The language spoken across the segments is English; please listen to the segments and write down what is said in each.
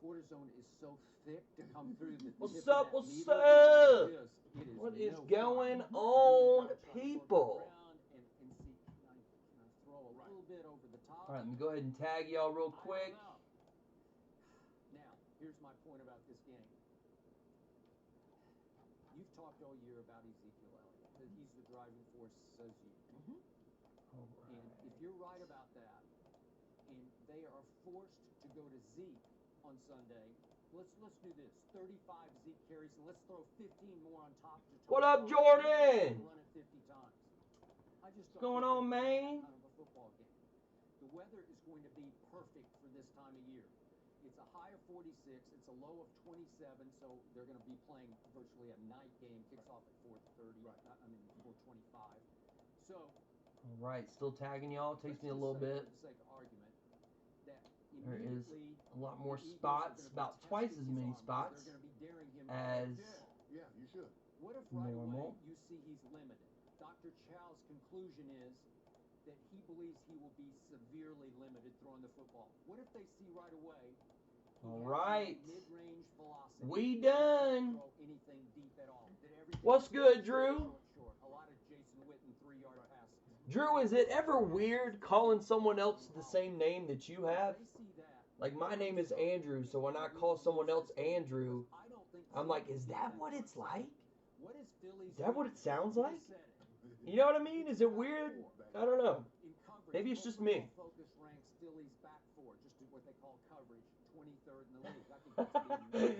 cortisone is so thick to come through the What's up? What's up? What is going on, people? And see, can I throw a little bit over the top? All right, let me go ahead and tag y'all real quick. Now, here's my point about this game. You've talked all year about Ezekiel Elliott, that he's the driving force, says you. All right. And if you're right about that, and they are forced to go to Zeke on Sunday, let's do this. 35 Zeke carries, and let's throw 15 more on top to What up, Jordan? Run it 50 times. What's going on, man? Kind of a football game. The weather is going to be perfect for this time of year. It's a high of 46. It's a low of 27. So they're going to be playing virtually a night game. Kicks off at 4:30. Right. 4:25. So. All right, still tagging y'all. Takes me a little bit. For the sake of argument, that there is a lot more spots, about twice as many spots as you should. What if right normal. away you see he's limited? Dr. Chow's conclusion is that he believes he will be severely limited throwing the football. What if they see right away? All right. Mid-range velocity. We done. Throw anything deep at all. What's good, Drew? A lot of Jason Witten 3-yard passes. Drew, is it ever weird calling someone else the same name that you have? Like, my name is Andrew, so when I call someone else Andrew, I'm like, is that what it's like? Is that what it sounds like? You know what I mean? Is it weird? I don't know. Maybe it's just me. Focus ranks Philly's back four, just what they call coverage, 23rd in the league.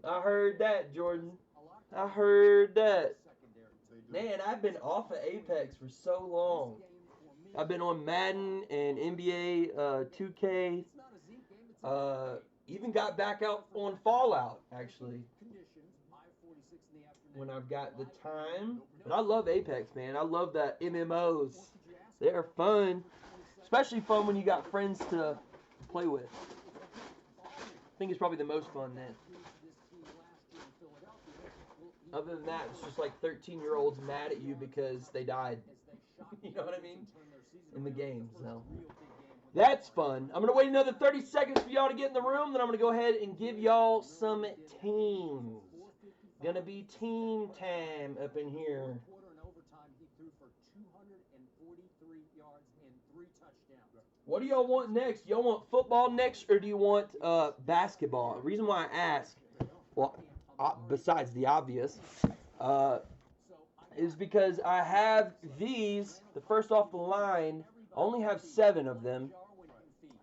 I heard that, Jordan. I heard that. Man, I've been off of Apex for so long. I've been on Madden and NBA 2K. Even got back out on Fallout, actually, when I've got the time. But I love Apex, man. I love the MMOs. They're fun. Especially fun when you got friends to play with. I think it's probably the most fun then. Other than that, it's just like 13-year-olds mad at you because they died. You know what I mean? In the game, so. That's fun. I'm going to wait another 30 seconds for y'all to get in the room. Then I'm going to go ahead and give y'all some teams. Gonna be team time up in here. What do y'all want next? Y'all want football next, or do you want basketball? The reason why I ask, well, besides the obvious, is because I have these, the first off the line, I only have 7 of them.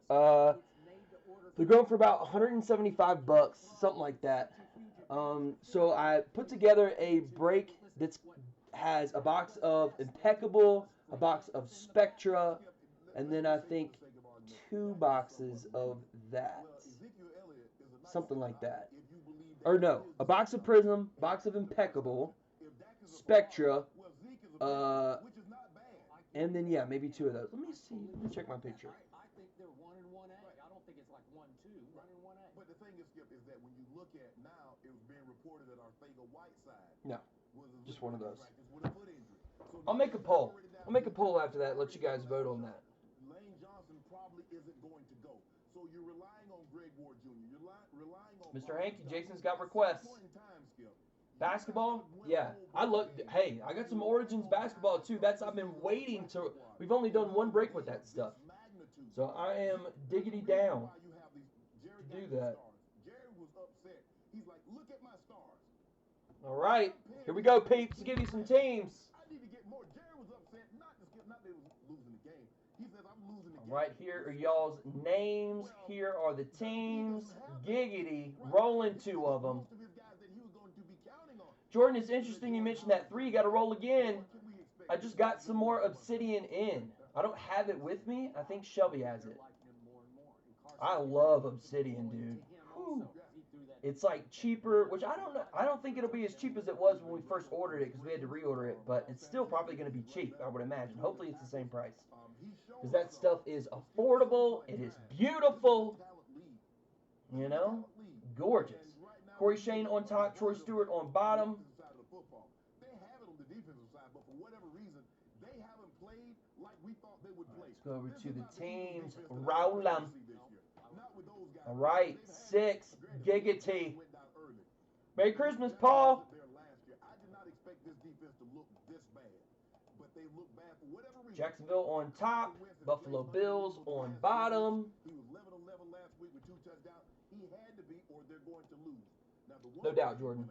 They're going for about $175, something like that. So I put together a break that has a box of Impeccable, a box of Spectra, and then I think 2 boxes of that. Something like that. Or no, a box of Prism, box of Impeccable, Spectra, and then, yeah, maybe 2 of those. Let me see. Let me check my picture. I think they're 1 and 1A. I don't think it's like 1-2, 1 and 1A. But the thing is, Skip, is that when you look at now, it was being reported that Ortega-Whiteside No, just one of those. with a foot injury. So I'll make a poll. I'll make a poll after that. Let you guys vote on that. Lane Johnson probably isn't going to go. So you're relying on Greg Ward Jr. You're relying on Mr. Hankey, Jason's got requests. Basketball? Yeah. Hey, I got some Origins basketball too. I've been waiting to. We've only done 1 break with that stuff. So I am diggity down to do that. Jerry was upset. He's like, look at my stars. All right. Here we go, peeps. Give you some teams. I need to get more. Jerry was upset, not that he was losing the game. He says, I'm losing the game. All right, here are y'all's names. Here are the teams. Giggity. Rolling 2 of them. Jordan, it's interesting you mentioned that 3. You got to roll again. I just got some more Obsidian in. I don't have it with me. I think Shelby has it. I love Obsidian, dude. Whew. It's like cheaper, which I don't know. I don't think it'll be as cheap as it was when we first ordered it because we had to reorder it. But it's still probably going to be cheap, I would imagine. Hopefully it's the same price. Because that stuff is affordable. It is beautiful. You know? Gorgeous. Corey Shane on top, Troy Stewart on bottom. They have it on the defensive side, but for whatever reason, they haven't played like we thought they would play. Let's go over to the teams. Roll 'em. Not with those guys. All right, They've had 6 Greg giggity. went down early. Merry Christmas, Paul. There last year. I did not expect this defense to look this bad, but they look bad for whatever reason. Jacksonville on top, Buffalo Bills on bottom. He was 11-11 last week with 2 touchdowns. He had to be, or they're going to lose. Now, the No doubt, Jordan.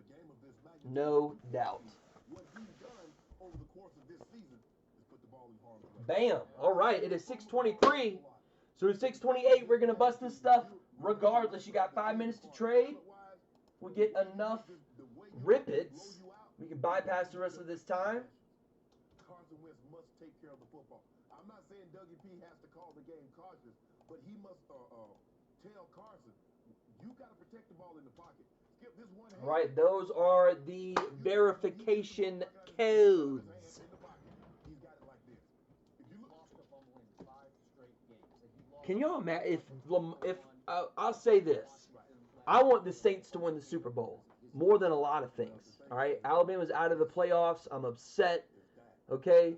No doubt. What he's done over the course of this season is put the ball in harm's way. Bam. All right, it is 6:23. So at 6:28, we're going to bust this stuff regardless. You got 5 minutes to trade. We get enough rippets. We can bypass the rest of this time. Carson Wentz must take care of the football. I'm not saying Dougie P has to call the game cautious, but he must tell Carson, you got to protect the ball in the pocket. Skip this one. All right, those are the verification codes. He's got it like this. If you look, Can y'all imagine if I'll say this. I want the Saints to win the Super Bowl more than a lot of things. All right, Alabama's out of the playoffs. I'm upset. Okay,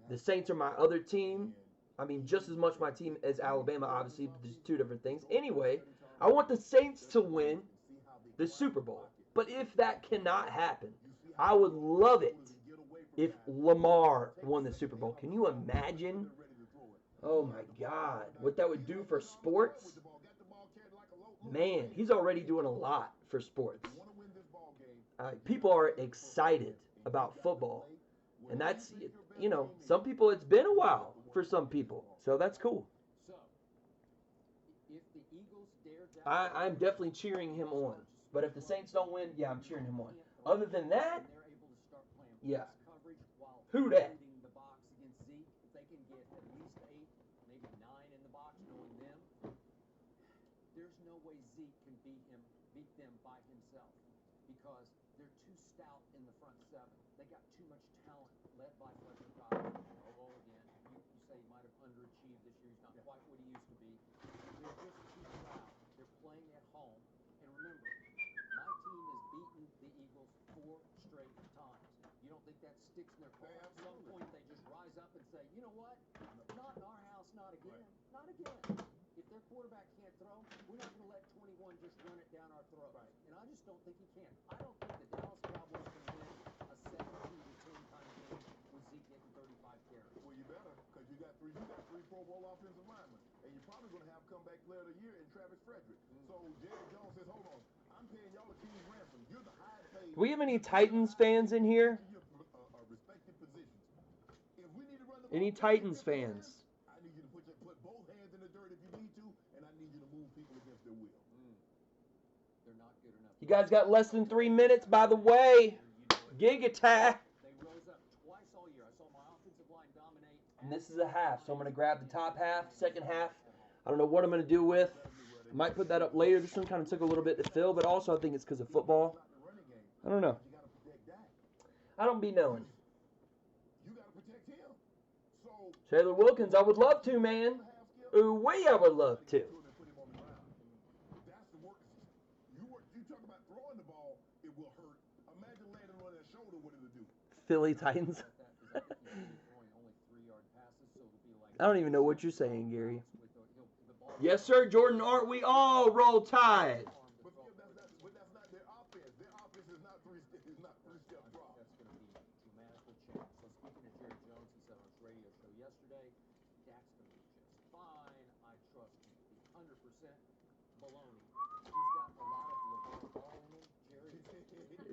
the Saints are my other team. I mean, just as much my team as Alabama, obviously, but there's 2 different things. Anyway, I want the Saints to win the Super Bowl. But if that cannot happen, I would love it if Lamar won the Super Bowl. Can you imagine? Oh my God, what that would do for sports? Man, he's already doing a lot for sports. People are excited about football. And that's, you know, some people, it's been a while for some people. So that's cool. I'm definitely cheering him on. But if the Saints don't win, yeah, I'm cheering him on. Other than that, yeah. Who that? There's no way Zeke can beat them by himself because they're too stout in the front 7. They got too much talent led by Fletcher Cox. Although again, you say he might have underachieved this year. He's not quite what he used to be. They're just too proud. They're playing at home. And remember, my team has beaten the Eagles 4 straight times. You don't think that sticks in their craw? At some point, they just rise up and say, you know what? Not in our house, not again. Not again. If their quarterback can't throw, we're not going to let 21 just run it down our throat. Right. And I just don't think he can. I don't think the Dallas Cowboys can win a 17-10 kind of game with Zeke getting 35 carries. Well, you better, because you got three Pro Bowl offensive linemen, and you're probably going to have comeback player of the year in Travis Frederick. So Jerry Jones says, hold on, I'm paying y'all a king's ransom. You're the highest paid. Do we have any Titans fans in here? Respected positions. If we need to run the Any ball, Titans fans? I need you to put both hands in the dirt if you need to, and I need you to move people against their will. They're not good enough. You guys got less than 3 minutes, by the way. Gig attack. They rose up twice all year. I saw my offensive line dominate. And this is a half, so I'm going to grab the top half, second half. I don't know what I'm going to do with. I might put that up later. This one kind of took a little bit to fill, but also I think it's because of football. I don't know. I don't be knowing. You got to protect him. So Taylor Wilkins, I would love to, man. Ooh-wee, I would love to. That's the work. You talk about throwing the ball, it will hurt. Imagine landing on that shoulder, what it'll do. Philly Titans. I don't even know what you're saying, Gary. Yes, sir, Jordan. Aren't we all? Roll Tide. But that's not their offense. Their offense is not three-step drop. That's going to be dramatically changed. So speaking of Jerry Jones, he said on his radio show yesterday, Dak's going to be just fine. I trust him to be 100% baloney. He's got a lot of LeVar Ball in him. Jerry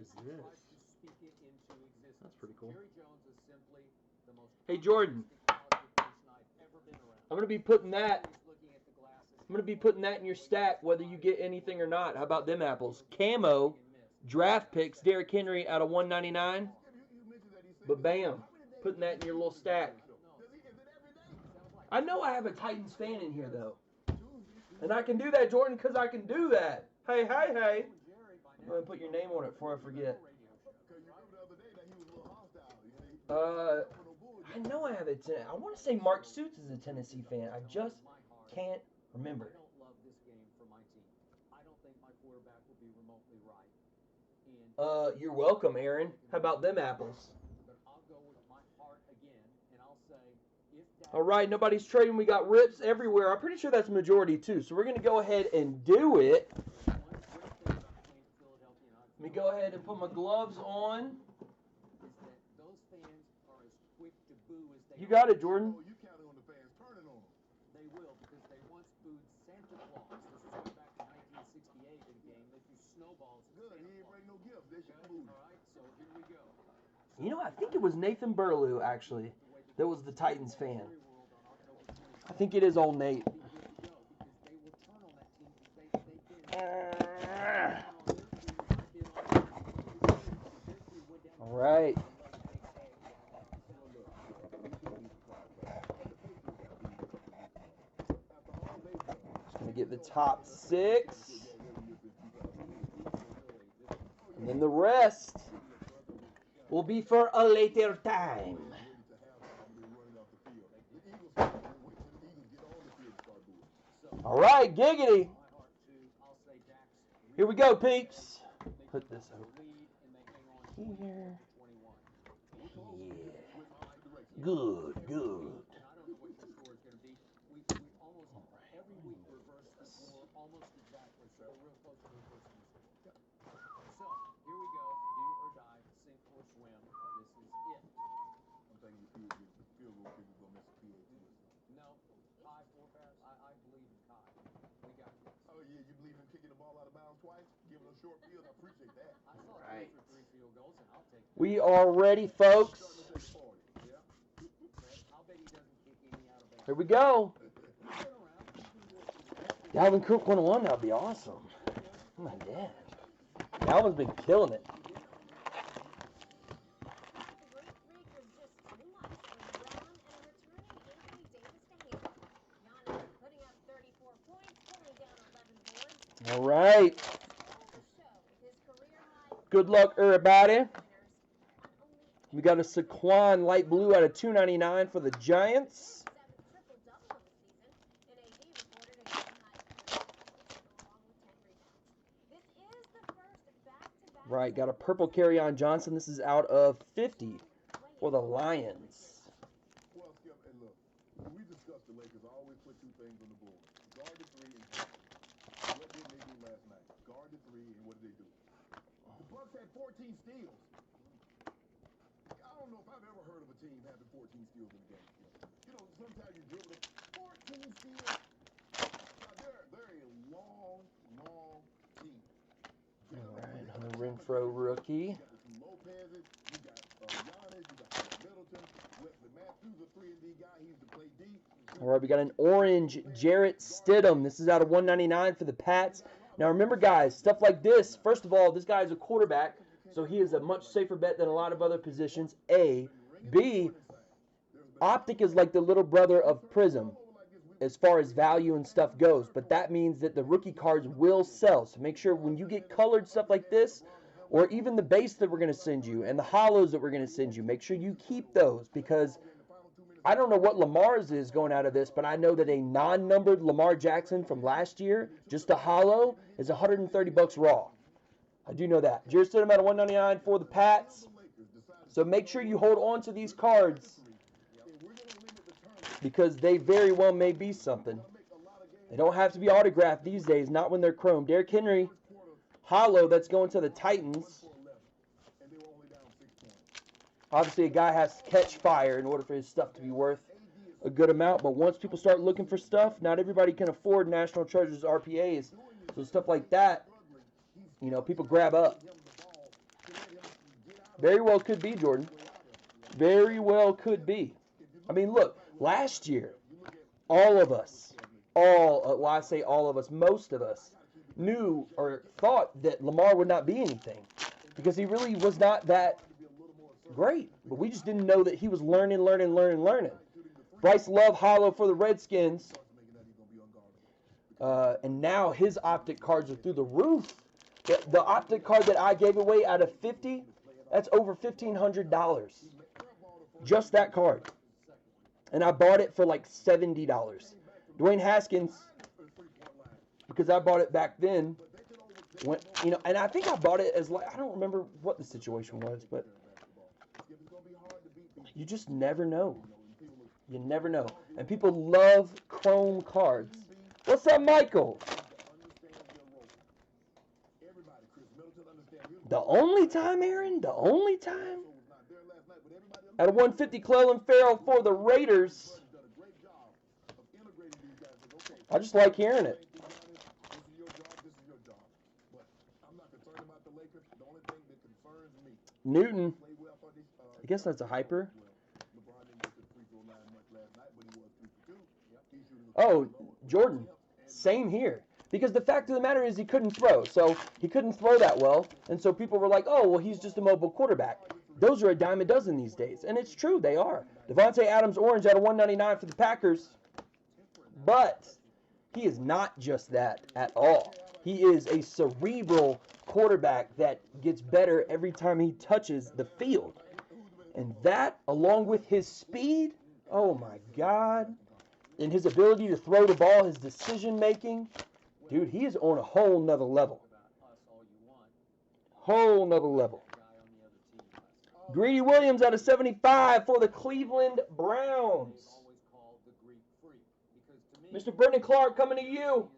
Is this? tries to speak it into existence. That's pretty cool. Jerry Jones is simply the most Hey, Jordan. talented person I've ever been around. I'm going to be putting that. He's looking at the glasses. I'm going to be putting that in your stack, whether you get anything or not. How about them apples? Camo, draft picks, Derrick Henry out of 199. But bam, putting that in your little stack. I know I have a Titans fan in here, though. And I can do that, Jordan, because I can do that. Hey, hey, hey. I'm going to put your name on it before I forget. I know I have it. I want to say Mark Suits is a Tennessee fan. I just can't remember. I don't love this game for my team. I don't think my quarterback will be remotely right. And You're welcome, Aaron. How about them apples? but I'll go with my heart again, and I'll say if Dak All right, nobody's trading. We got rips everywhere. I'm pretty sure that's majority too. So we're going to go ahead and do it. Let me go ahead and put my gloves on. You got it, Jordan. You counted on the fans turning on them. They will, because they once booed Santa Claus. This is going back to 1968 in a game. They threw snowballs at Good, Santa he ain't Claus. bring no gifts. They should move. All right, so here we go. You know, I think it was Nathan Burlew, actually, that was the Titans fan. I think it is old Nate. All right. Just going to get the top 6. And then the rest will be for a later time. All right, giggity. Here we go, peeps. Put this over here. Yeah. Good, good. Oh, yeah, you believe in kicking the ball out of bounds twice? Giving a short field? I appreciate that. Right. 3 field goals, and I'll take that. We are ready, folks. Here we go. Dalvin Cook 101, that would be awesome. Oh my God. Dalvin's been killing it. All right. Good luck, everybody. We got a Saquon light blue out of 299 for the Giants. Right, got a purple Kerryon Johnson. This is out of 50 for the Lions. Well, Skip, and look, when we discussed the Lakers, I always put 2 things on the board. Guard the 3 and pass. What did they do last night? Guard the 3, and what did they do? The Bucks had 14 steals. I don't know if I've ever heard of a team having 14 steals in a game. You know, sometimes you dribble 14 steals. Now, they're a long, long team. All right, another Renfro rookie. You got the 2 Lopez's, you got Giannis, you got Middleton, Wesley Matthews, a 3-and-D guy. He used to play D. All right, we got an orange Jarrett Stidham. This is out of 199 for the Pats. Now, remember, guys, stuff like this, first of all, this guy is a quarterback, so he is a much safer bet than a lot of other positions, A. B, Optic is like the little brother of Prism as far as value and stuff goes, but that means that the rookie cards will sell. So make sure when you get colored stuff like this, or even the base that we're going to send you and the hollows that we're going to send you, make sure you keep those, because I don't know what Lamar's is going out of this, but I know that a non-numbered Lamar Jackson from last year, just a hollow, is $130 raw. I do know that. Jarrett Stidham out of 199 for the Pats. So make sure you hold on to these cards, because they very well may be something. They don't have to be autographed these days, not when they're chrome. Derrick Henry, hollow, that's going to the Titans. Obviously, a guy has to catch fire in order for his stuff to be worth a good amount. But once people start looking for stuff, not everybody can afford National Treasures RPAs. So stuff like that, you know, people grab up. Very well could be, Jordan. Very well could be. I mean, look, last year, all of us, well, I say all of us, most of us, knew or thought that Lamar would not be anything, because he really was not that great. But we just didn't know that he was learning. Bryce Love, hollow for the Redskins. And now his Optic cards are through the roof. The Optic card that I gave away out of 50, that's over $1,500. Just that card. And I bought it for like $70. Dwayne Haskins, because I bought it back then, went, you know, and I think I bought it as like, I don't remember what the situation was, but you just never know. You never know. And people love chrome cards. What's up, Michael? The only time, Aaron? The only time? At a 150, Clelin Ferrell for the Raiders. I just like hearing it. Newton. I guess that's a hyper. Oh, Jordan. Same here. Because the fact of the matter is he couldn't throw. So he couldn't throw that well. And so people were like, oh, well, he's just a mobile quarterback. Those are a dime a dozen these days. And it's true, they are. Devontae Adams orange out of 199 for the Packers. But he is not just that at all. He is a cerebral quarterback that gets better every time he touches the field. And that, along with his speed, oh my God, and his ability to throw the ball, his decision making, dude, he is on a whole nother level. Whole nother level. Greedy Williams out of 75 for the Cleveland Browns. Mr. Brendan Clark coming to you.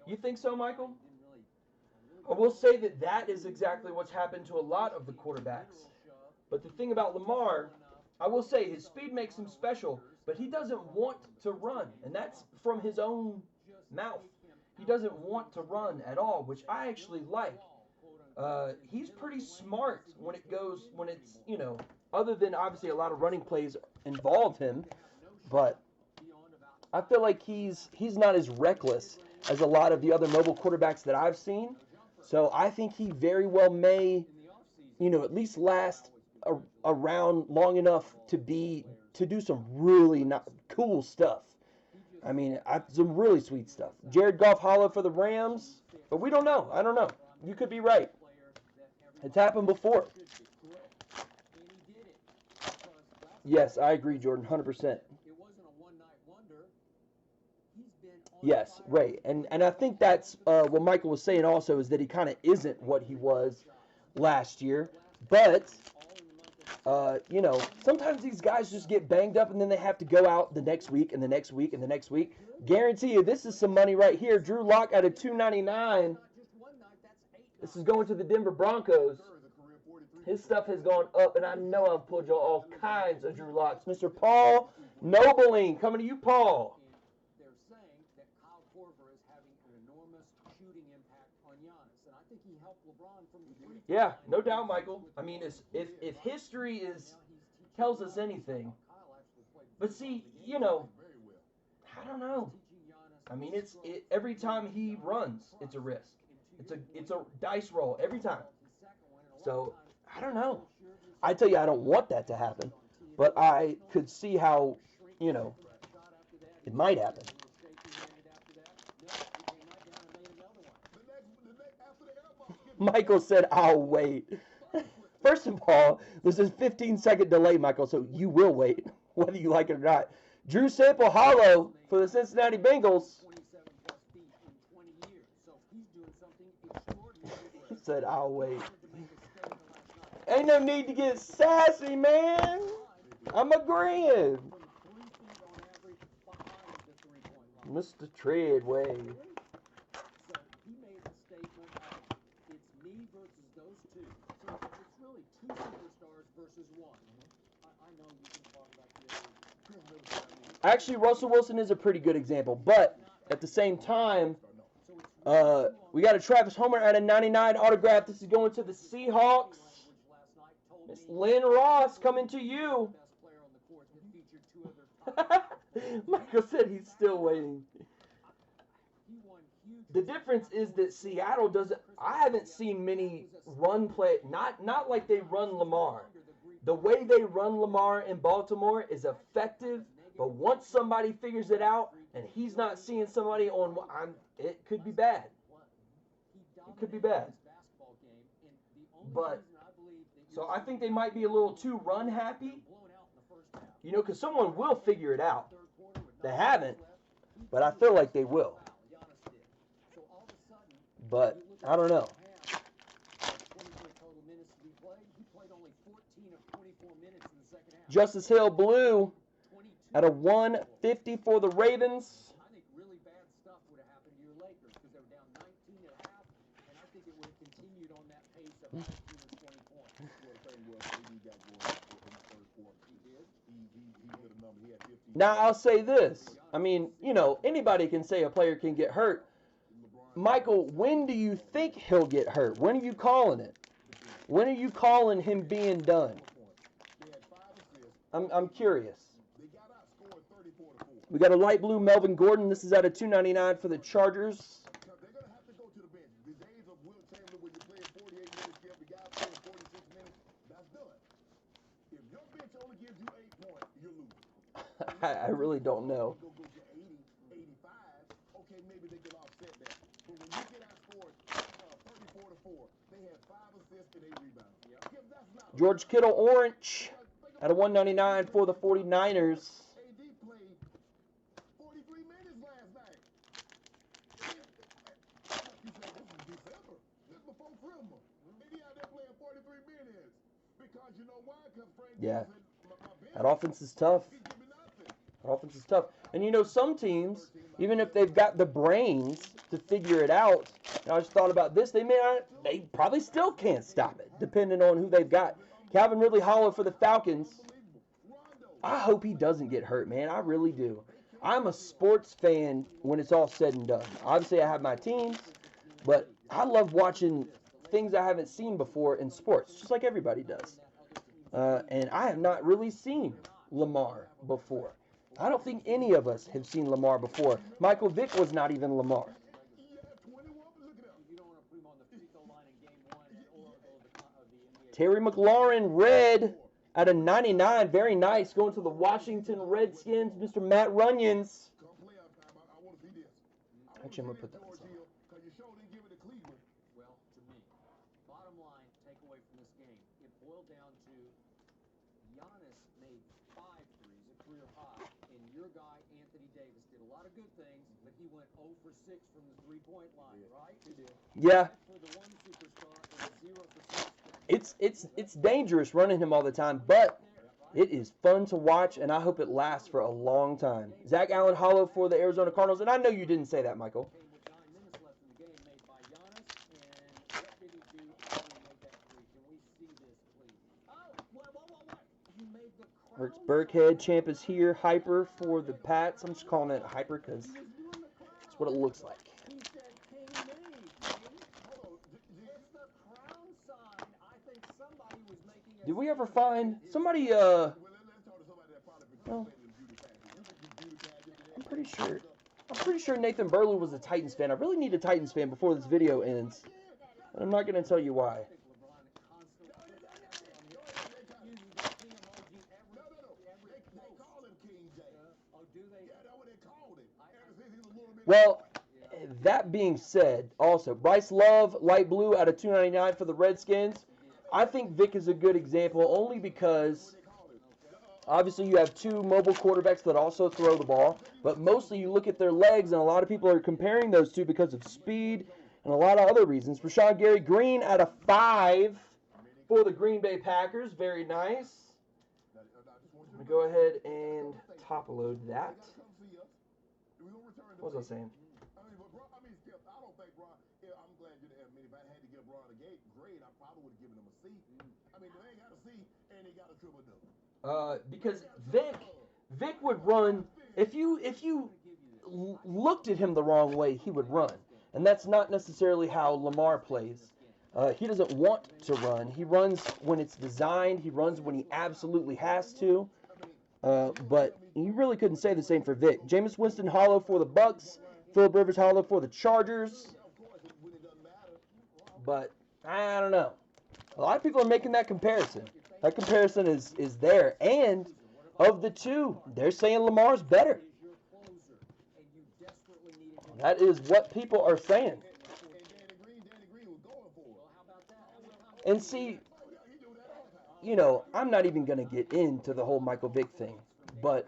You think so, Michael? I will say that that is exactly what's happened to a lot of the quarterbacks. But the thing about Lamar, I will say his speed makes him special, but he doesn't want to run. And that's from his own mouth. He doesn't want to run at all, which I actually like. He's pretty smart when it's, you know, other than obviously a lot of running plays involve him. But I feel like he's not as reckless as a lot of the other mobile quarterbacks that I've seen. So I think he very well may, you know, at least last around long enough to do some really cool stuff. I mean, some really sweet stuff. Jared Goff hollow for the Rams, but we don't know. I don't know. You could be right. It's happened before. Yes, I agree, Jordan, 100%. Yes, right. And I think that's what Michael was saying also, is that he kind of isn't what he was last year. But, you know, sometimes these guys just get banged up and then they have to go out the next week and the next week and the next week. Guarantee you this is some money right here. Drew Lock out of 299. This is going to the Denver Broncos. His stuff has gone up, and I know I've pulled you all kinds of Drew Locks. Mr. Paul Nobling, coming to you, Paul. Yeah, no doubt, Michael. I mean, if history tells us anything, but see, you know, I don't know. I mean, every time he runs, it's a risk. It's a dice roll every time. So I don't know. I tell you, I don't want that to happen, but I could see how, you know, it might happen. Michael said, I'll wait. First of all, there's a 15-second delay, Michael, so you will wait, whether you like it or not. Drew Sample hollow for the Cincinnati Bengals. He said, I'll wait. Ain't no need to get sassy, man. I'm agreeing. Mr. Treadway. Actually, Russell Wilson is a pretty good example, but at the same time, we got a Travis Homer at a 99 autograph. This is going to the Seahawks. Miss Lynn Ross coming to you. Michael said he's still waiting. The difference is that Seattle doesn't. I haven't seen many run play. Not like they run Lamar. The way they run Lamar in Baltimore is effective, but once somebody figures it out and he's not seeing somebody on, it could be bad. It could be bad. But so I think they might be a little too run happy. You know, because someone will figure it out. They haven't, but I feel like they will. But I don't know. Justice Hill blue at a 150 for the Ravens. I think really bad stuff would have happened to your Lakers because they were down 19 at half, and I think it would have continued on that pace of 19 or 20 points. Well, the thing was, AD got going in the third quarter. He did. He hit a number. He had 15. Now, I'll say this. I mean, you know, anybody can say a player can get hurt. Michael, when do you think he'll get hurt? When are you calling it? When are you calling him being done? I'm curious. They got outscored 34-4. We got a light blue Melvin Gordon. This is out of $2.99 for the Chargers. They're going to have to go to the bench. The days of Will Chamberlain when you play 48 minutes, give the guy playing 46 minutes, that's done. If your bench only gives you 8 points, you're losing. I really don't know. Go get 80, 85, okay, maybe they can offset that. But when you get outscored 34-4, they had 5 assists and 8 rebounds. Yep. That's not George Kittle orange at a $1.99 for the 49ers. AD played 43 minutes last night. You said this is December. This is before Christmas. AD out there playing 43 minutes. Because you know why? Because Frank Yeah. said, my That offense is tough. he give me nothing. That offense is tough. And you know, some teams, even if they've got the brains to figure it out, and I just thought about this, they probably still can't stop it, depending on who they've got. Calvin Ridley Hollow for the Falcons. I hope he doesn't get hurt, man. I really do. I'm a sports fan when it's all said and done. Obviously, I have my teams, but I love watching things I haven't seen before in sports, just like everybody does. And I have not really seen Lamar before. I don't think any of us have seen Lamar before. Michael Vick was not even Lamar. Terry McLaurin, red out of 99. Very nice. Going to the Washington Redskins, Mr. Matt Runyons. Actually, I'm going to put that on. Well, to me, bottom line takeaway from this game, it boiled down to Giannis made 5 threes, a career high, and your guy, Anthony Davis, did a lot of good things, but he went 0 for 6 from the three-point line, right? He did. Yeah. For the one superstar, and 0 for 6. It's dangerous running him all the time, but it is fun to watch, and I hope it lasts for a long time. Zach Allen Hollow for the Arizona Cardinals, and I know you didn't say that, Michael. With 9 minutes left in the game, made by Giannis, and what did he do after he made that three? Can we see this, please? Oh, what? He made the crown Ertz Burkhead, Champ is here. Hyper for the Pats. I'm just calling it Hyper because that's what it looks like. He said, King me, King. It's the crown sign. I think somebody was making a... Did we ever find somebody, Well, let's talk to somebody that probably well, I'm pretty sure. I'm pretty sure Nathan Burley was a Titans fan. I really need a Titans fan before this video ends. And I'm not going to tell you why. Well, that being said, also, Bryce Love, light blue out of $2.99 for the Redskins. I think Vic is a good example only because obviously you have 2 mobile quarterbacks that also throw the ball, but mostly you look at their legs, and a lot of people are comparing those two because of speed and a lot of other reasons. Rashawn Gary Green out of 5 for the Green Bay Packers. Very nice. I'm going to go ahead and top load that. What was I saying? I don't think Ron, I'm glad you didn't. I mean, if I had to give Ron a grade, I probably would have given him a C. I mean, they ain't got a C, and he got a triple double. Because Vic would run. If you looked at him the wrong way, he would run, and that's not necessarily how Lamar plays. He doesn't want to run. He runs when it's designed. He runs when he absolutely has to. But you really couldn't say the same for Vic. Jameis Winston Hollow for the Bucks. Phillip Rivers Hollow for the Chargers. But I don't know. A lot of people are making that comparison. That comparison is there. And of the two, they're saying Lamar's better. That is what people are saying. And see, you know, I'm not even going to get into the whole Michael Vick thing. But,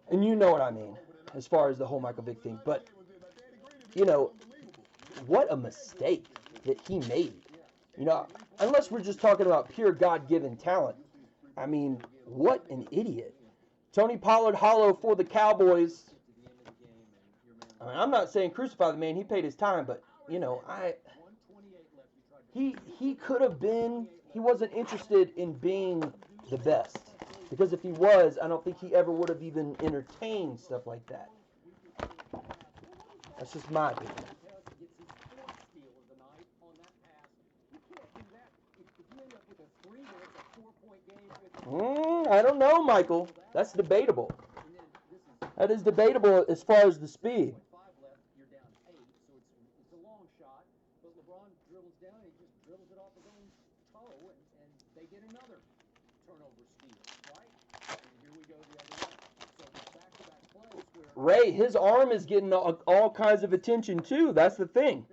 and you know what I mean, as far as the whole Michael Vick thing. But, you know, what a mistake that he made. You know, unless we're just talking about pure God-given talent, I mean, what an idiot. Tony Pollard hollow for the Cowboys. I mean, I'm not saying crucify the man. He paid his time, but, you know, he could have been, he wasn't interested in being the best. Because if he was, I don't think he ever would have even entertained stuff like that. That's just my opinion. I don't know, Michael. That's debatable. That is debatable as far as the speed. Ray, his arm is getting all kinds of attention too. That's the thing.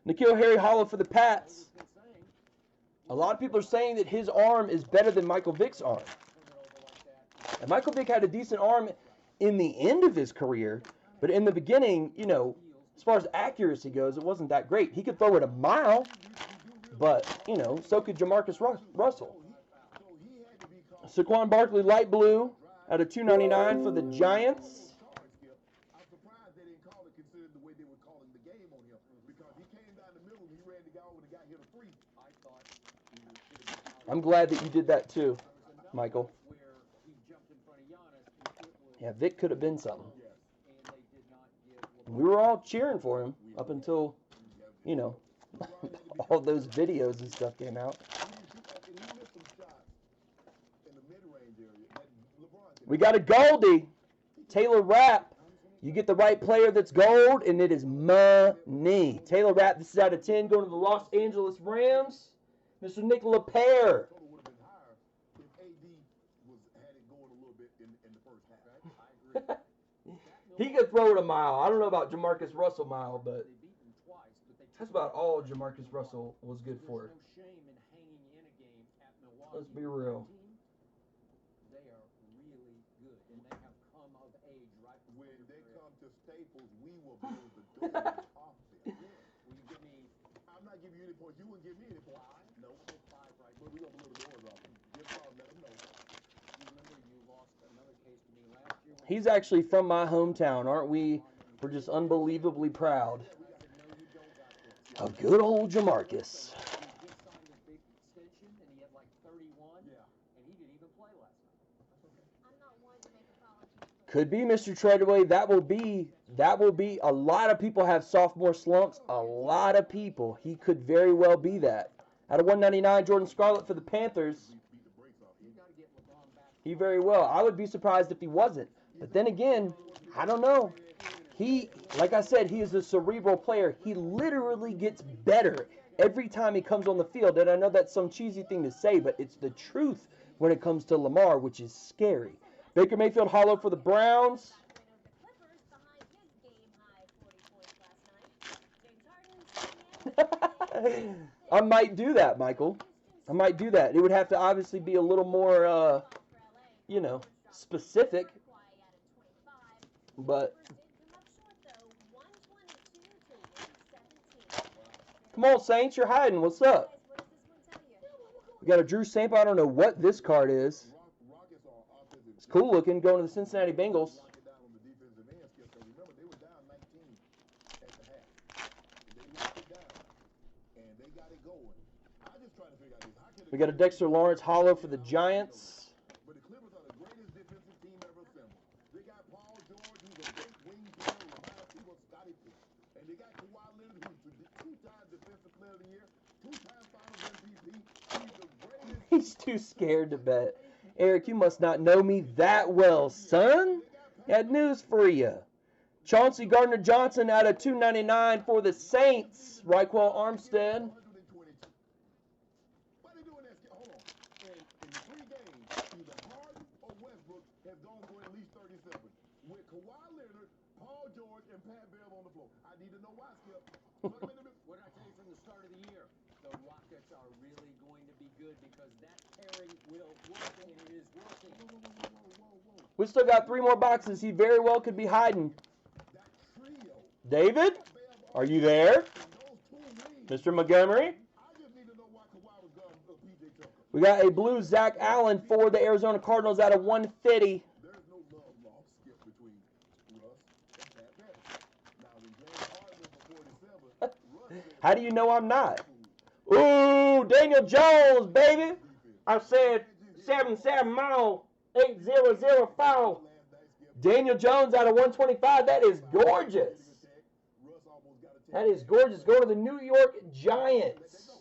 N'Keal Harry hollow for the Pats. A lot of people are saying that his arm is better than Michael Vick's arm. And Michael Vick had a decent arm in the end of his career, but in the beginning, you know, as far as accuracy goes, it wasn't that great. He could throw it a mile, but, you know, so could Jamarcus Russell. Saquon Barkley light blue at a $2.99 for the Giants. I'm glad that you did that too, Michael. Yeah, Vic could have been something. We were all cheering for him up until, you know, all those videos and stuff came out. We got a Goldie. Taylor Rapp. You get the right player that's gold, and it is money. Taylor Rapp, this is out of 10, going to the Los Angeles Rams. Mr. Nick LePere. He could throw it a mile. I don't know about Jamarcus Russell mile, but that's about all Jamarcus Russell was good for. Let's be real. They are really good, and they have come of age right when they come to Staples. We will build the doors off them. Will you give me? I'm not giving you any points. You wouldn't give me any points. No, 5 right. But we gonna blow the doors off them. Give Paul, let them know. You remember you lost another case to me last year. He's actually from my hometown, aren't we? We're just unbelievably proud of good old Jamarcus. Could be, Mr. Treadway. That will be. A lot of people have sophomore slumps. A lot of people. He could very well be that. Out of 199, Jordan Scarlett for the Panthers. He very well. I would be surprised if he wasn't. But then again, I don't know. He, like I said, he is a cerebral player. He literally gets better every time he comes on the field. And I know that's some cheesy thing to say, but it's the truth when it comes to Lamar, which is scary. Baker Mayfield hollow for the Browns. I might do that, Michael. I might do that. It would have to obviously be a little more, you know, specific. But come on, Saints, you're hiding. What's up? We got a Drew Sample. I don't know what this card is. It's cool looking. Going to the Cincinnati Bengals. We got a Dexter Lawrence hollow for the Giants. But the Clippers are the greatest defensive team ever assembled. They got Paul George, who's a great wing player, reminds people of Scottie Pippen. And they got Kawhi Leonard, who's the 2-time Defensive Player of the Year, 2-time Finals MVP. He's the greatest. He's too scared to bet. Eric, you must not know me that well, son. Got news for you. Chauncey Gardner-Johnson out of $2.99 for the Saints. Raekwon Armstead. What did I tell you from the start of the year? The Rockets are really going to be good because that pairing will work, and it is working. We still got 3 more boxes. He very well could be hiding. David, are you there? Mr. Montgomery? We got a blue Zach Allen for the Arizona Cardinals out of 150. There's no love lost, Skip, between Russ and Pat Beverly. Now, when James Harden went for 47, Russ said, How do you know I'm not? Ooh, Daniel Jones, baby. I said 77 mile, 800 foul. Daniel Jones out of 125. That is gorgeous. That is gorgeous. Go to the New York Giants.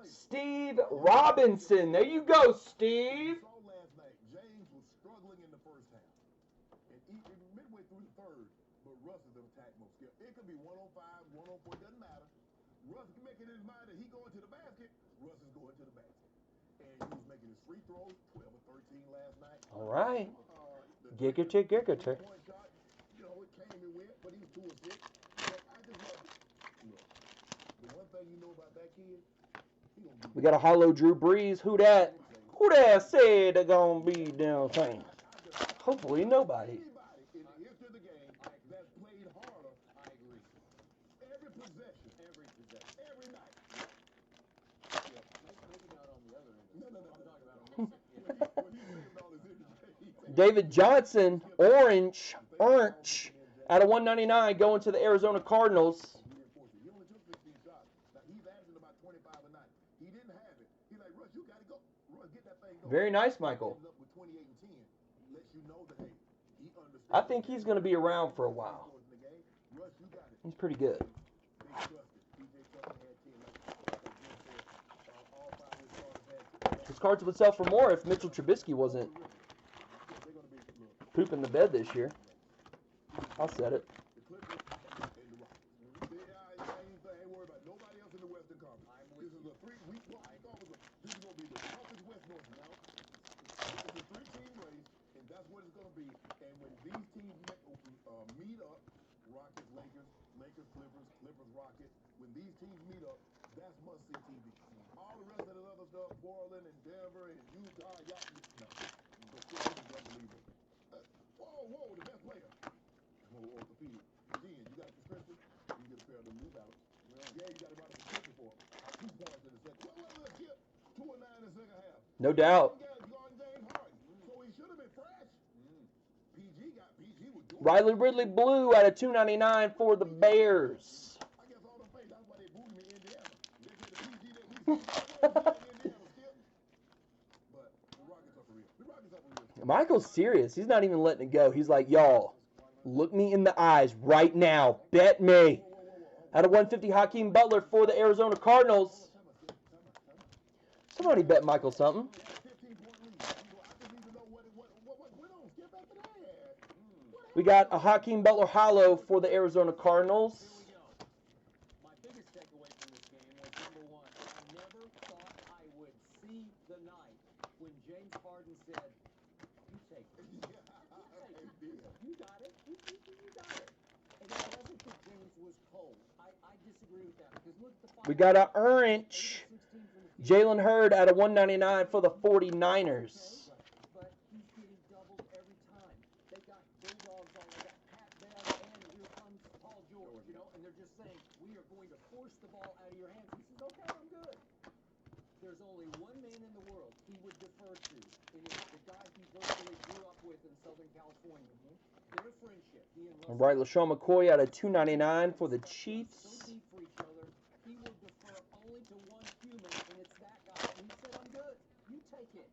Steve Robinson. There you go, Steve. James was struggling in the first half. And even midway through the third, but Russ is an attack mode. It could be 105, 104, doesn't matter. Russ can make it in his mind that he going to the basket. Russ is going to the basket. And he was making his free throws, 12 or 13 last night. All right. Gigater, gigater. Point shot, you know, it came and went, but he was 2 or 6. But I just love it. Look, the one thing you know about that kid, he gonna be. We got a hollow Drew Brees. Who that? Who that said they're going to be down things? Hopefully nobody. Anybody in the history of the game that's played harder, I agree. Every possession, every night. Yeah. Maybe not on the other end. No. I'm talking about on this end. When he saved all his energy. David Johnson, orange out of 199 going to the Arizona Cardinals. He only took 15 shots. Now he's averaging about 25 a night. He didn't have it. He's like, Russ, you got to go. Russ, get that thing going. Very nice, Michael. Up with 28 and 10. Lets you know that, hey, he understands. I think he's going to be around for a while. Russ, you got it. He's pretty good. They trusted. DJ Tucker had 10. Like Jim said, all 5 of his starters had 10. His cards would sell for more if Mitchell Trubisky wasn't They're going to be, look, pooping the bed this year. I'll set it. the Clippers and the Rockets. I ain't worried about nobody else in the Western Conference. This is a 3-week. What we thought was this is going to be the toughest West North now. It's a 3-team race, and that's what it's going to be. And when these teams meet up, Rockets, Lakers, Clippers, Rockets. When these teams meet up, that's must-see TV. All the rest of the other stuff, Portland and Denver and Utah, no. But still, this is unbelievable. Whoa, the best player. Orthopedic. Again, you got a prescription, you get a pair of them New Balance. Yeah, you got to write a prescription for them. 2 points in the second. Well, Skip. 2 and 9 in the second half. No doubt. James Harden. So he should have been fresh. PG was doing Riley Ridley Blue out of 299 for the Bears. I guess all the fans, that's why they booed me in Indiana. They said the PG that we in Indiana, Skip. But the Rockets are for real. Michael's serious. He's not even letting it go. He's like, y'all, look me in the eyes right now. Bet me. Out of 150, Hakeem Butler for the Arizona Cardinals. Somebody bet Michael something. We got a Hakeem Butler hollow for the Arizona Cardinals. My biggest takeaway from this game was, number one, I never thought I would see the night when James Harden said, you take it. You got it. You got it. And it wasn't that James was cold. I disagree with that. Because look at the We got a orange Jalen Hurd out of 199 for the 49ers. But he's getting doubled every time. They got Bulldogs on. They got Pat Bev, and here comes Paul George, you know, and they're just saying, we are going to force the ball out of your hands. He says, okay, I'm good. There's only one man in the world he would defer to, and it's the guy he virtually grew up with in Southern California. Their friendship, he and All right, LaShawn McCoy out of 299 for the Chiefs. so deep for each other, he will defer only to one human, and it's that guy. And he said, I'm good. You take it.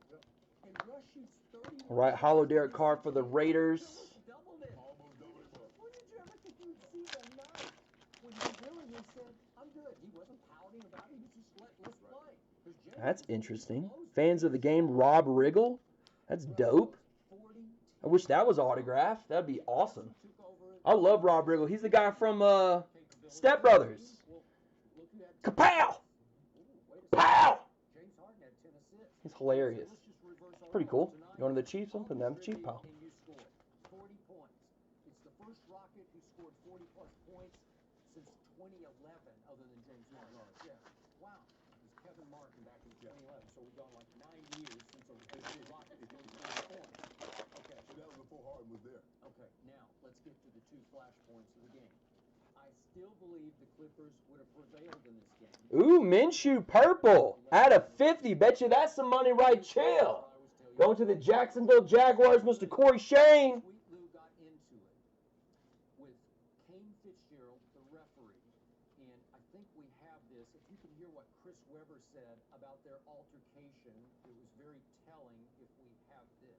And Rush shoots 30. All right, hollow Derek Carr for the Raiders. Doubled it. When did you ever think you'd see the night when he willingly said, I'm good? He wasn't pouting about it. He was just let's play. 'Cause James That's interesting. Fans of the game, Rob Riggle. That's dope. I wish that was autographed. That'd be awesome. I love Rob Riggle. He's the guy from Step Brothers. Kapow! Pow! James Harden had 10 assists. He's hilarious. Pretty cool. You going to the Chiefs? I'm putting that in the Chief pile. And you scored 40 points. It's the first Rocket who scored 40-plus points since 2011, other than James Harden. Yeah. Wow. It was Kevin Martin back in 2011. So we've gone like 9 years since a Rocket has scored 40 points. Okay. So that was before Harden was there. Okay. Now let's get to the 2 flashpoints of the game. I I still believe the Clippers would have prevailed in this game. Ooh, Minshew purple out of 50. Bet you that's some money right chill. Going to the Jacksonville Jaguars, Mr. Corey Shane. Sweet Lou got into it with Kane Fitzgerald, the referee, and I think we have this. If you can hear what Chris Webber said about their altercation, it was very telling if we have this.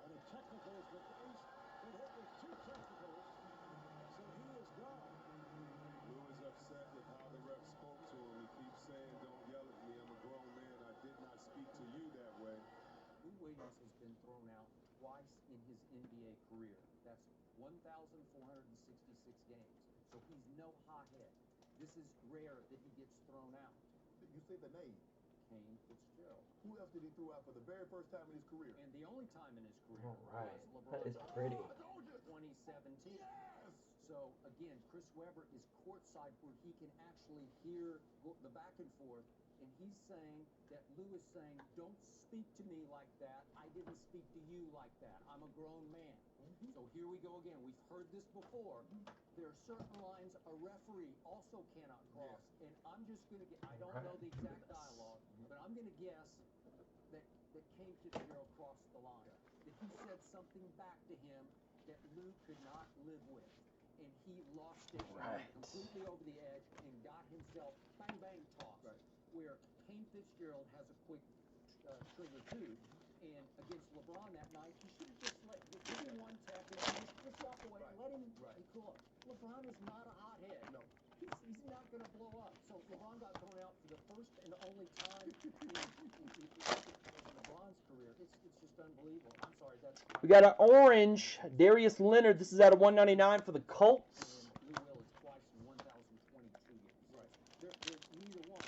And a technical is the face. It hit with 2 technicals. So he is gone. Lou is upset with how the ref spoke to him. He keeps saying, don't yell at me. I'm a grown man. I did not speak to you that way. Lou Williams has been thrown out twice in his NBA career. That's 1,466 games. So he's no hothead. This is rare that he gets thrown out. You say the name. Kane Fitzgerald. Who else did he throw out for the very first time in his career? And the only time in his career All right. was That LeBron is pretty. 2017. Yes! So, again, Chris Webber is courtside where he can actually hear the back and forth, and he's saying that Lou is saying, don't speak to me like that. I didn't speak to you like that. I'm a grown man. So here we go again. We've heard this before. There are certain lines a referee also cannot cross, and I'm just going to get, I don't know the exact dialogue, but I'm going to guess that Kane Fitzgerald crossed the line, that he said something back to him that Lou could not live with. And he lost it completely over the edge and got himself bang tossed. Right. Where Kane Fitzgerald has a quick trigger too, and against LeBron that night, he should have just give him one tap and just walk away and let him be cool. LeBron is not a hothead. No. He's not going to blow up. So LeBron got thrown out for the first and only time in LeBron's career. It's just unbelievable. I'm sorry. We got an orange, Darius Leonard. This is out of 199 for the Colts. And Lou Will is twice in 1,022 games. Right. They're neither one.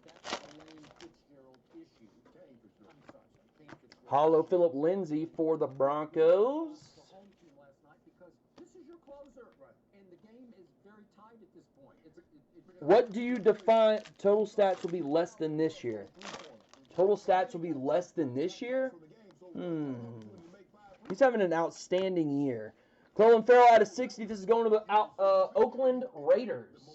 That's a lame Fitzgerald issue. Kane Fitzgerald. I'm sorry. Kane Fitzgerald. Hollow Philip Lindsay for the Broncos. The home team last night because this is your closer. Right. And the game is very tight at this point. What do you define total stats will be less than this year? Total stats will be less than this year? He's having an outstanding year. Clelin Ferrell out of 60. This is going to the Oakland Raiders.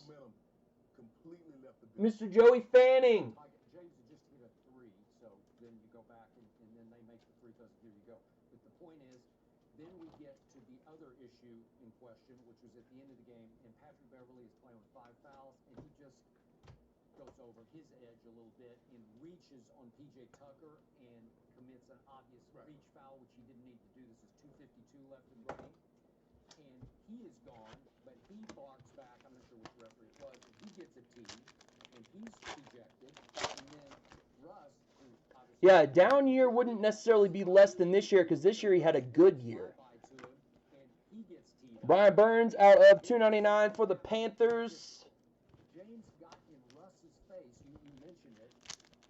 Mr. Joey Fanning. James just hit a 3, so then you go back and then they make the free throws. Here you go. But the point is, then we get to the other issue in question, which was at the end of the game, and Patrick Beverly is playing with 5 fouls, and he just goes over his edge a little bit and reaches on P.J. Tucker and commits an obvious reach foul, which he didn't need to do. This is 2:52 left in the game. And he is gone, but he barks back. I'm not sure which referee it was. But he gets a T, and he's ejected. And then Russ, who obviously... Yeah, down year wouldn't necessarily be less than this year because this year he had a good year. And he gets T'd. Brian Burns out of 299 for the Panthers. James got in Russ's face. You mentioned it.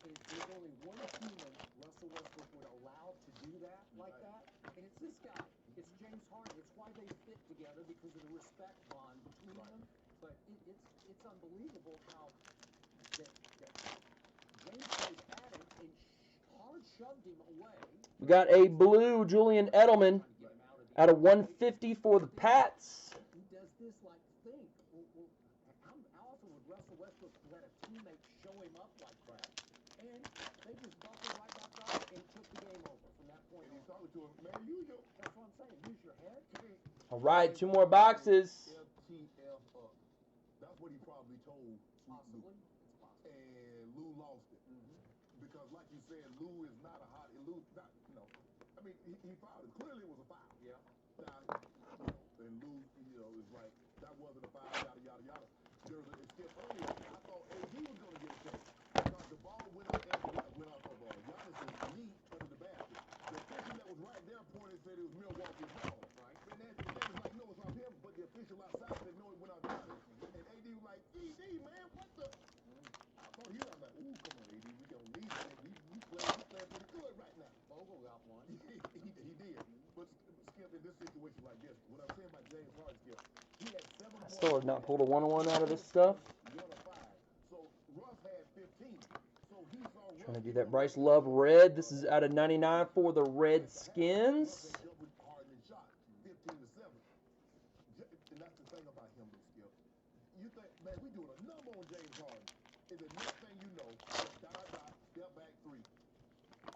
And there's only one human Russell Westbrook would allow to do that like that, and it's this guy. It's James Harden. It's why they fit together because of the respect bond between them. But it's unbelievable how that James plays at him and hard shoved him away. We got a blue Julian Edelman out of 150 for the Pats. He does this like think. How often would Russell Westbrook let a teammate show him up like that? And they just buckled right back up and took the game over from that point on. He's talking to him, man, That's what I'm saying. Use your head. All right, 2 more boxes. FTF up. That's what he probably told Possibly. Lou. It's possible. And Lou lost it. Because like you said, Lou is not a hot, Lou, not, I mean, he fouled it. Clearly it was a foul. Yeah. Now, and Lou, is like, that wasn't a foul, yada, yada, yada. There was a step earlier, I thought AD was going to get a check. Because the ball went off of Giannis's knee under the basket. The official that was right there pointed said it was Milwaukee's ball. Right. And then was like, no, it's not him. But the official outside said, no, it went off Giannis. And AD was like, ED, man, what the? I thought he was like, ooh, come on, AD, we don't need him. We playing pretty good right now. Vogel got one. he did. But Skip, in this situation like this, what I'm saying about James Harden, Skip, he had 7 I still have not pulled a 101 out of this stuff. 1 of 5. So Russ had 15. So he saw Russ Trying to do that Bryce Love red. This is out of 99 for the Redskins. Harden shot 15 to 7. And that's the thing think, man, we doing a number on James Harden. And the next thing you know, step back three.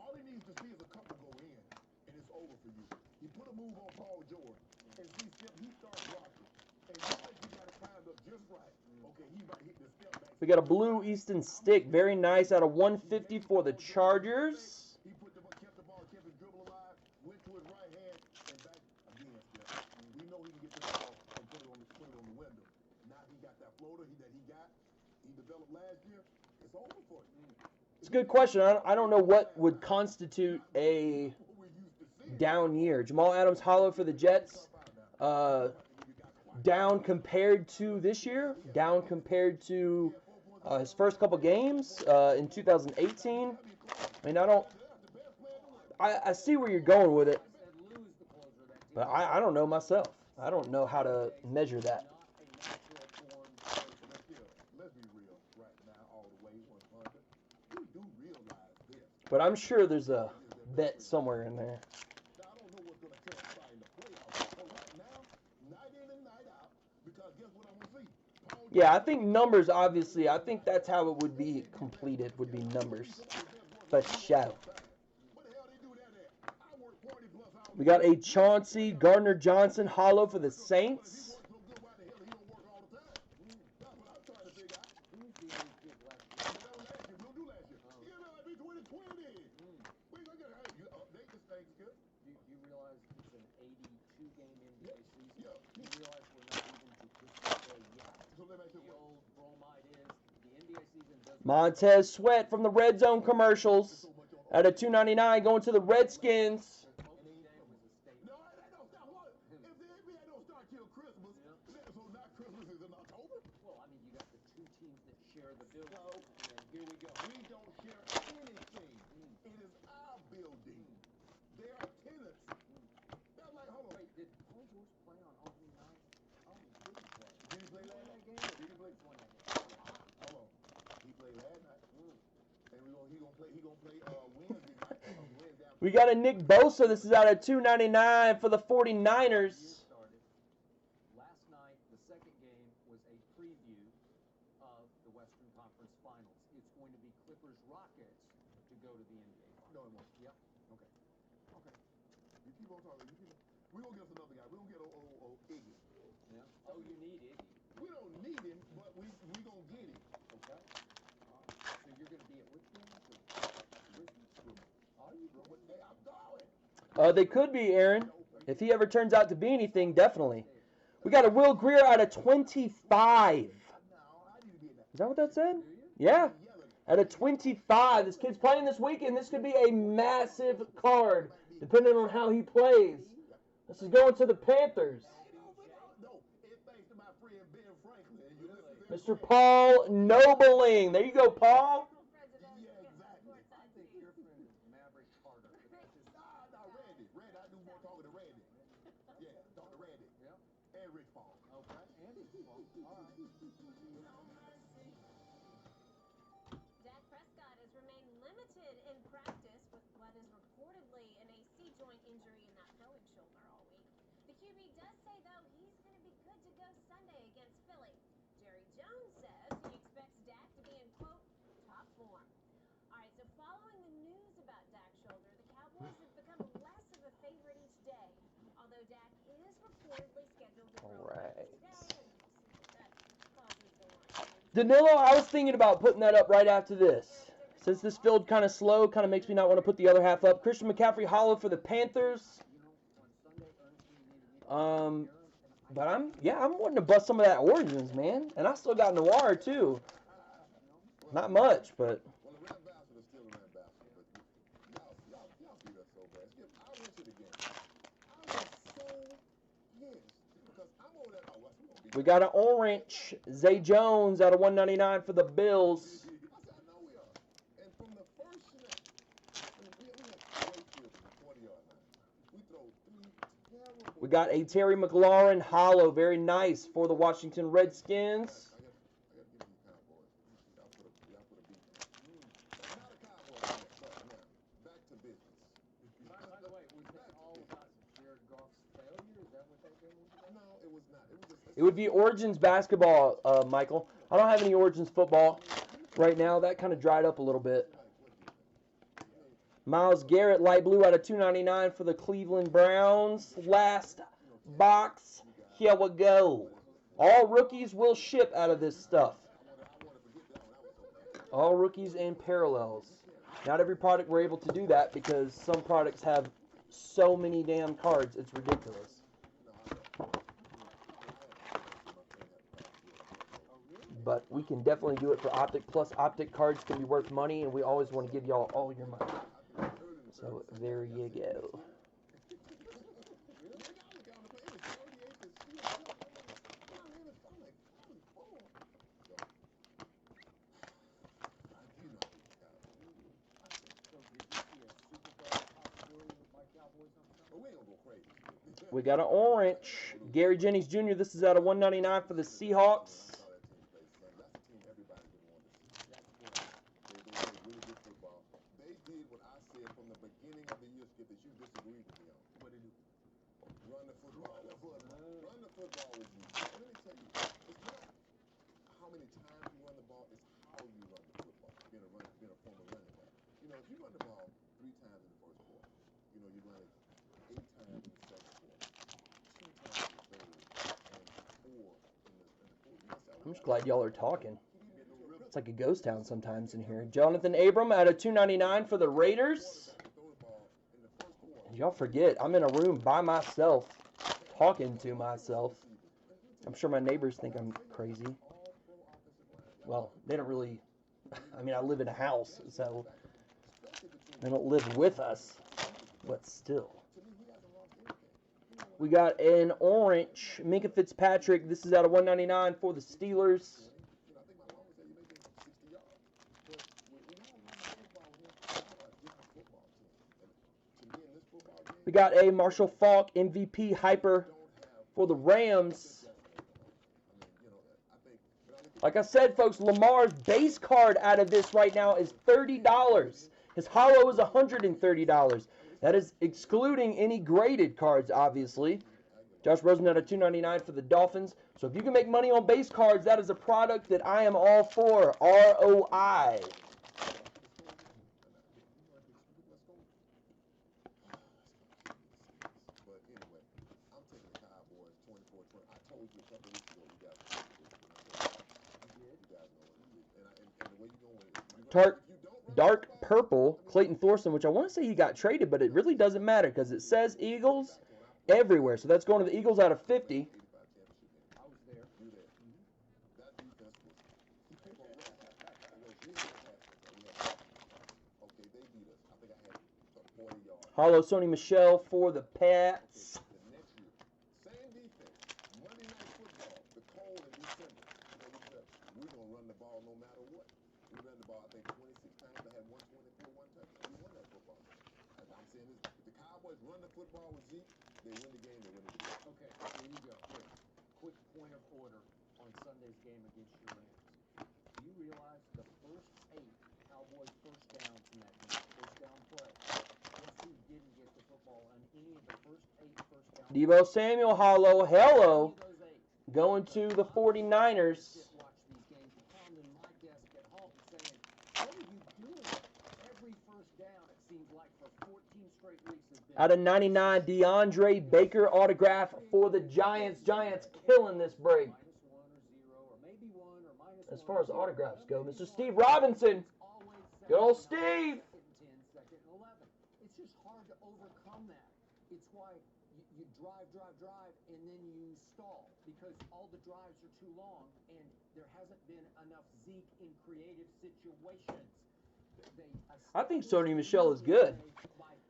All he needs to see is a couple go in, and it's over for you. He put a move on Paul George, and he starts rocking. And you think you got it timed up just right. Okay, he might hit the step back. We got a blue Easton stick. Very nice out of 150 for the Chargers. He kept the ball, kept his dribble alive, went to his right hand, and back again. Step. We know he can get the ball and put it on the window. Now he got that floater he developed last year. It's over for you. It's a good question. I don't know what would constitute a down year. Jamal Adams hollow for the Jets. Down compared to this year. Down compared to his first couple games in 2018. I mean, I see where you're going with it. But I don't know myself. I don't know how to measure that. But I'm sure there's a bet somewhere in there. I don't know what's going to transpire in the playoffs, but right now, night in and night out, because guess what I'm going to see? Yeah, I think numbers, obviously, I think that's how it would be completed, would be numbers. For sure. We got a Chauncey Gardner-Johnson hollow for the Saints. Montez Sweat from the Red Zone commercials at a $2.99 going to the Redskins. We got a Nick Bosa. This is out of $2.99 for the 49ers. Last night, the second game was a preview of the Western Conference Finals. It's going to be Clippers Rockets to go to the NBA Finals. No, it won't. Yep. Okay. You keep on talking. We're going to get us another guy. We're going to get Iggy. Yeah. Oh, you need Iggy. We don't need him, but we going to get him. Okay. So you're going to be at which game? Are you going? I'm going. They could be, Aaron. If he ever turns out to be anything, definitely. We got a Will Greer out of 25. Is that what that said? Yeah. At a 25. This kid's playing this weekend. This could be a massive card, depending on how he plays. This is going to the Panthers. Mr. Paul Nobling. There you go, Paul. Injury in that throwing shoulder all week. The QB does say, though, he's going to be good to go Sunday against Philly. Jerry Jones says he expects Dak to be in, quote, top form. All right, so following the news about Dak's shoulder, the Cowboys have become less of a favorite each day, although Dak is reportedly scheduled to throw today, and we'll see what that causes the line. Danilo, I was thinking about putting that up right after this. Since this field kind of slow, kind of makes me not want to put the other half up. Christian McCaffrey hollow for the Panthers. But I'm wanting to bust some of that Origins, man. And I still got Noir too. Not much, but. We got an orange Zay Jones out of $1.99 for the Bills. We got a Terry McLaurin hollow, very nice for the Washington Redskins. It would be Origins basketball, Michael. I don't have any Origins football right now. That kind of dried up a little bit. Myles Garrett, light blue out of 299 for the Cleveland Browns. Last box. Here we go. All rookies will ship out of this stuff. All rookies and parallels. Not every product we're able to do that because some products have so many damn cards. It's ridiculous. But we can definitely do it for Optic. Plus, Optic cards can be worth money, and we always want to give y'all all your money. So, there you go. We got an orange. Gary Jennings Jr. This is out of 199 for the Seahawks. I'm just glad y'all are talking. It's like a ghost town sometimes in here. Jonathan Abram out of 299 for the Raiders. Y'all forget, I'm in a room by myself, talking to myself. I'm sure my neighbors think I'm crazy. Well, they don't really, I mean, I live in a house, so they don't live with us, but still. We got an orange, Minka Fitzpatrick. This is out of 199 for the Steelers. We got a Marshall Faulk MVP Hyper for the Rams. Like I said, folks, Lamar's base card out of this right now is $30. His hollow is $130. That is excluding any graded cards, obviously. Josh Rosen out of 299 for the Dolphins. So if you can make money on base cards, that is a product that I am all for. ROI. Dark purple, Clayton Thorson, which I want to say he got traded, but it really doesn't matter because it says Eagles everywhere. So that's going to the Eagles out of 50. Harlow Sony Michel for the Pats. Okay, here you go. Here. Quick point of order on Sunday's game against your Rams. Do you realize the first 8 Cowboys first downs in that game, first down play? Guess who didn't get the football on any of the first 8 first downs? Deebo Samuel, hollow, hello, going to the 49ers. Watch these games, pounding my desk at home saying, what are you doing? Every first down, it seems like, for 14 straight weeks has been... Out of 99, DeAndre Baker autograph for the Giants. Giants killing this break. As far as autographs go, Mr. Steve Robinson. Good old Steve. It's just hard to overcome that. It's why you drive, and then you stall because all the drives are too long, and there hasn't been enough Zeke in creative situations. I think Sony Michel is good.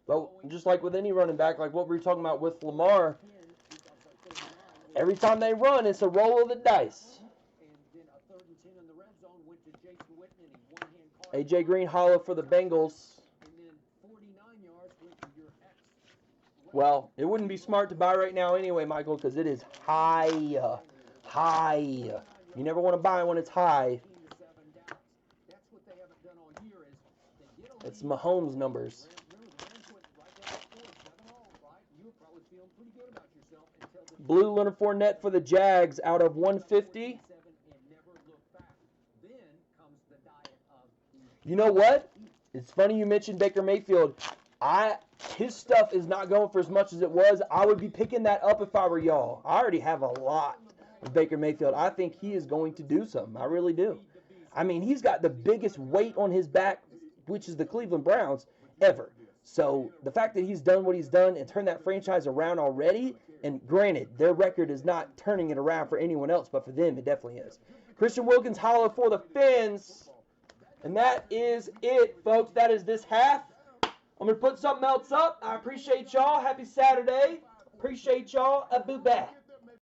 But just like with any running back, like what we were talking about with Lamar, every time they run, it's a roll of the dice. A.J. Green hollow for the Bengals. Well, it wouldn't be smart to buy right now anyway, Michael, because it is high. You never want to buy when it's high. It's Mahomes numbers. was feeling pretty good about yourself until the Blue Leonard Fournette for the Jags out of 150. and never look back. Then comes the diet of You know what? It's funny you mentioned Baker Mayfield. His stuff is not going for as much as it was. I would be picking that up if I were y'all. I already have a lot of Baker Mayfield. I think he is going to do something. I really do. I mean, he's got the biggest weight on his back, which is the Cleveland Browns, ever. So the fact that he's done what he's done and turned that franchise around already, and granted, their record is not turning it around for anyone else, but for them, it definitely is. Christian Wilkins hollow for the Fins. And that is it, folks. That is this half. I'm going to put something else up. I appreciate y'all. Happy Saturday. Appreciate y'all. I'll be back.